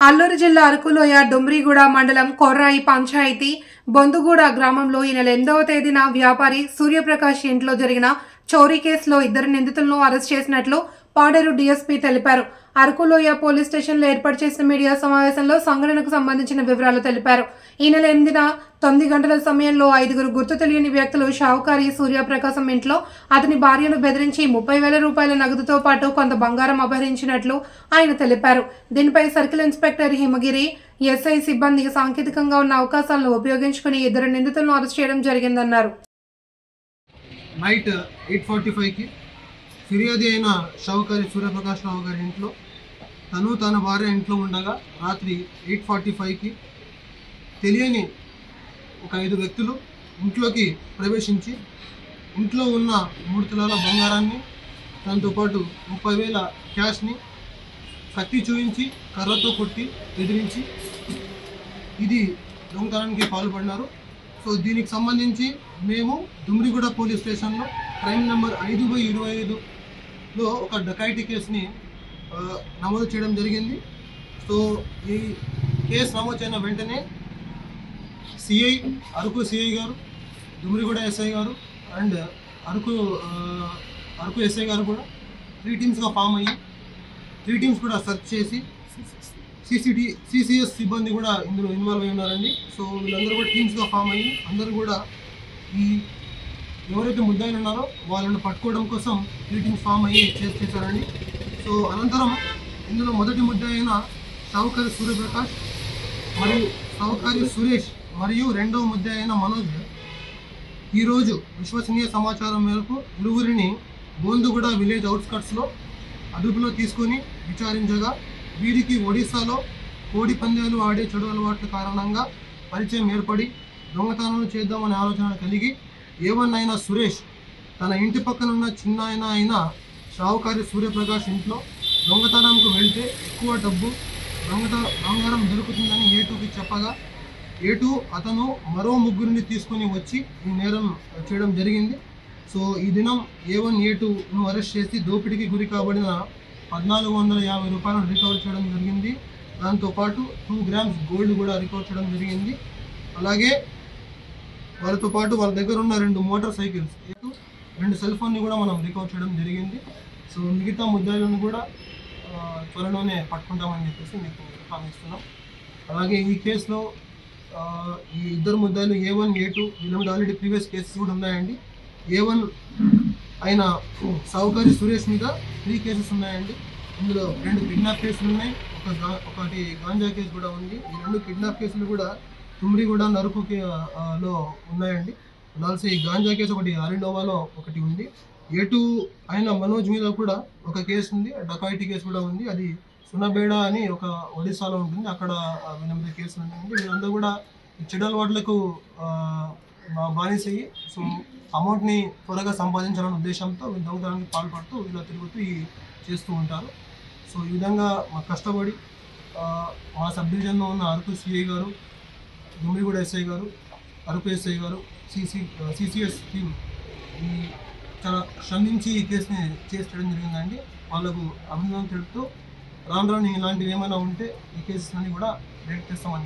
అల్లూరు జిల్లా అరకులోయ డుమ్రిగూడ మండలం కొర్రాయి పంచాయతీ బొందుగూడ గ్రామంలో ఈ నెల 8వ తేదీన వ్యాపారి సూర్యప్రకాష్ ఇంట్లో జరిగిన చోరీ కేసులో 2 నిందితులను అరెస్ట్ చేసినట్లు పాడేరు డీఎస్పీ తెలిపారు. అరకులోయ పోలీస్ స్టేషన్లో ఏర్పాటు చేసిన మీడియా సమావేశంలో సంఘటనకు సంబంధించిన వివరాలు తెలిపారు. ఈ నెల 8న 9 గంటల సమయంలో 5 గుర్తు తెలియని వ్యక్తులు షావుకారి సూర్యప్రకాశం ఇంట్లో అతని భార్యను బెదిరించి 30,000 రూపాయల నగదుతో పాటు కొంత బంగారం అపహరించినట్లు ఆయన తెలిపారు. దీనిపై సర్కిల్ ఇన్స్పెక్టర్ హిమగిరి ఎస్ఐ సిబ్బంది సాంకేతికంగా ఉన్న అవకాశాలను ఉపయోగించుకుని 2 నిందితులను అరెస్ట్ చేయడం జరిగిందన్నారు. నైట్ 8:45కి ఫిర్యాదు అయిన షావుకారి సూర్యప్రకాష్ రావు గారి ఇంట్లో తన భార్య ఇంట్లో ఉండగా రాత్రి 8:45కి తెలియని ఒక 5 వ్యక్తులు ఇంట్లోకి ప్రవేశించి ఇంట్లో ఉన్న 3 తులాల బంగారాన్ని దాంతోపాటు 30,000 క్యాష్ని కత్తి చూయించి కర్రతో కొట్టి బెదిరించి ఇది దొంగతనానికి పాల్పడినారు. సో దీనికి సంబంధించి మేము డుమ్రిగూడ పోలీస్ స్టేషన్లో క్రైమ్ నెంబర్ 5/25లో ఒక డకాయిటీ కేసుని నమోదు చేయడం జరిగింది. సో ఈ కేసు నమోదు అయిన వెంటనే సిఐ అరకు సిఐ గారు, డుమ్రిగూడ ఎస్ఐ గారు అండ్ అరకు ఎస్ఐ గారు కూడా 3 టీమ్స్గా ఫామ్ అయ్యి 3 టీమ్స్ కూడా సెర్చ్ చేసి సిసిఎస్ సిబ్బంది కూడా ఇందులో ఇన్వాల్వ్ అయి ఉన్నారండి. సో వీళ్ళందరూ కూడా టీమ్స్గా ఫామ్ అయ్యి అందరూ కూడా ఈ ఎవరైతే ముద్దాయిలు ఉన్నారో వాళ్ళని పట్టుకోవడం కోసం 3 టీమ్స్ ఫామ్ అయ్యి చేశారండి. సో అనంతరం ఇందులో మొదటి ముద్దాయి అయిన షావుకారి సూర్యప్రకాష్ మరియు షావుకారి సురేష్ మరియు రెండవ ముద్దాయి అయిన మనోజ్ ఈరోజు విశ్వసనీయ సమాచారం మేరకు ఇరువురిని బొందుగూడ విలేజ్ అవుట్స్కట్స్లో అదుపులో తీసుకొని విచారించగా వీరికి ఒడిశాలో కోడి పందాలు ఆడే చెడు అలవాట్ల కారణంగా పరిచయం ఏర్పడి దొంగతనాలు చేద్దామనే ఆలోచన కలిగి A1 అయిన సురేష్ తన ఇంటి పక్కనున్న చిన్న అయిన షావుకారి సూర్యప్రకాష్ ఇంట్లో దొంగతనానికి వెళ్తే ఎక్కువ డబ్బు బంగారం దొరుకుతుందని A2కి చెప్పగా A2 అతను మరో 3 తీసుకొని వచ్చి ఈ నేరం చేయడం జరిగింది. సో ఈ దినం A1 A2ను అరెస్ట్ చేసి దోపిడీకి గురి కాబడిన 1,450 రూపాయలను రికవర్ చేయడం జరిగింది. దాంతోపాటు 2 గ్రామ్స్ గోల్డ్ కూడా రికవర్ చేయడం జరిగింది. అలాగే వాళ్ళతో పాటు వాళ్ళ దగ్గర ఉన్న 2 మోటార్ సైకిల్స్ 2 సెల్ ఫోన్ని కూడా మనం రికవర్ చేయడం జరిగింది. సో మిగతా ముద్దాయిలను కూడా త్వరలోనే పట్టుకుంటామని చెప్పేసి మీకు హామీ ఇస్తున్నాం. అలాగే ఈ కేసులో ఈ 2 ముద్దాయిలు A1 A2 వీళ్ళ మీద ఆల్రెడీ ప్రీవియస్ కేసెస్ కూడా ఉన్నాయండి. A1 అయిన షావుకారి సురేష్ మీద 3 కేసెస్ ఉన్నాయండి. ఇందులో 2 కిడ్నాప్ కేసులు ఉన్నాయి, ఒకటి గాంజా కేసు కూడా ఉంది. ఈ 2 కిడ్నాప్ కేసులు కూడా డుమ్రిగూడ అరకులో ఉన్నాయండి. ఆల్సో ఈ గాంజా కేసు ఒకటి ఆరిండోవాలో ఒకటి ఉంది. A2 అయిన మనోజ్ మీద కూడా ఒక కేసు ఉంది, డకాయిటీ కేసు కూడా ఉంది. అది సునబేడ అని ఒక ఒడిశాలో ఉంటుంది, అక్కడ 8 కేసులు ఉన్నాయండి. వీళ్ళందరూ కూడా చెడు అలవాట్లకు బానిసయ్యి సో అమౌంట్ని త్వరగా సంపాదించాలనే ఉద్దేశంతో వీళ్ళు దొంగతనానికి పాల్పడుతూ ఇలా తిరుగుతూ చేస్తూ ఉంటారు. సో ఈ విధంగా కష్టపడి మా సబ్ డివిజన్లో ఉన్న అరకు సిఐ గారు, డుమ్రిగూడ ఎస్ఐ గారు, అరకు ఎస్ఐ గారు, సిసిఎస్ టీమ్ ఈ చాలా శ్రమించి ఈ కేసుని చేయడం జరిగిందండి. వాళ్ళకు అభినందనలు తెలుపుతూ రాను ఇలాంటివి ఏమైనా ఉంటే ఈ కేసెస్ అన్ని కూడా డైరెక్ట్ చేస్తామని